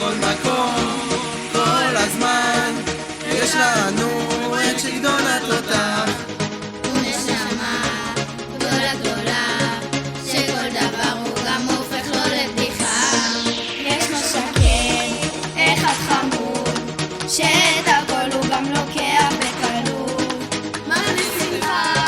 בכל מקום, כל הזמן, יש לנו את שלטון התותח. הוא נשמה גדולה גדולה, שכל דבר הוא גם הופך לו לבדיחה. יש לו שקט, אחד חמוד, שאת הכל הוא גם לוקח בקלות. מכניס שמחה,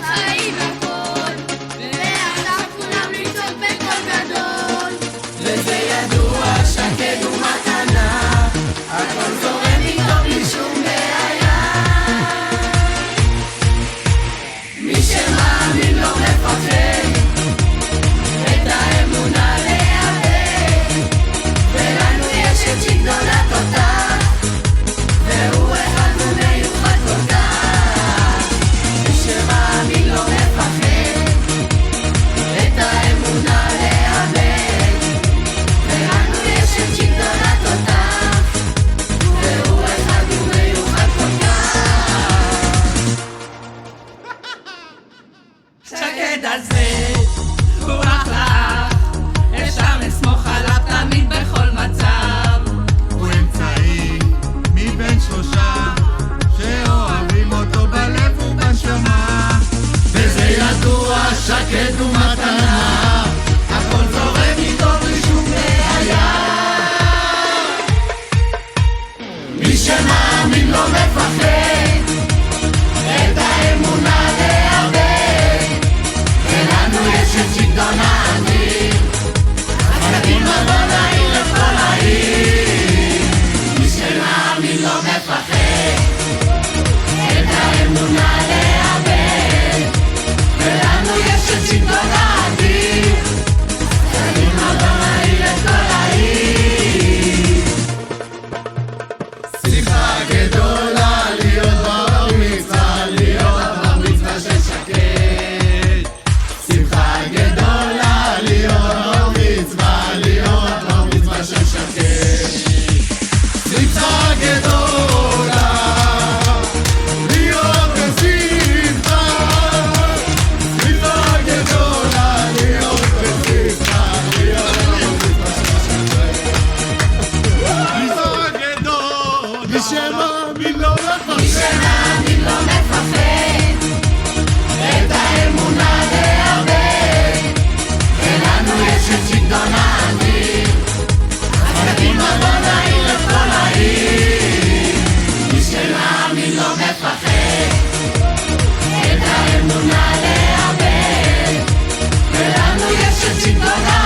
חיים הכל, ועכשיו כולם לצעוק בקול גדול. וזה ידוע, שקט הוא מתנה, הכל זורם איתו בלי שום בעיה. מי שמאמין לא מפחד, את האמונה לאבד, ולנו יש את שלטון התותח, והוא אחד ומיוחד כל כך. מי שמאמין לא מפחד, את האמונה לאבד, ולנו יש את שלטון התותח, והוא אחד ומיוחד כל כך. שקד הזה הוא אחלה, אפשר לסמוך עליו תמיד בכל מצב. הוא אמצעי מבין שלושה שאוהבים אותו בלב ובנשמה. וזה ידוע, שקט הוא מתנה, הכל זורם איתו בלי שום בעיה. מי שמאמין לא מפחד, את האמונה לאבד, ולנו יש את שלטון האוויר, אז קדימה בוא נעיר את כל העיר. מי שמאמין לא מפחד, את האמונה לאבד, ולנו יש את שלטון האוויר, קדימה בוא נעיר את כל העיר. שמחה גדולה להיות בר מצווה, להיות בר מצווה של שקד. שמחה גדולה להיות בר מצווה, להיות בר מצווה של שקד. שמחה גדולה להיות בשמחה, שמחה גדולה להיות בשמחה, להיות בר מצווה של שקד. שמחה גדול, מי שמאמין לא מפחד. מי שמאמין לא מפחד, את האמונה לאבד, ולנו יש את שלטון האוויר, אז קדימה בוא נעיר את כל העיר. מי שמאמין לא מפחד, את האמונה לאבד, ולנו יש את שלטון האוויר.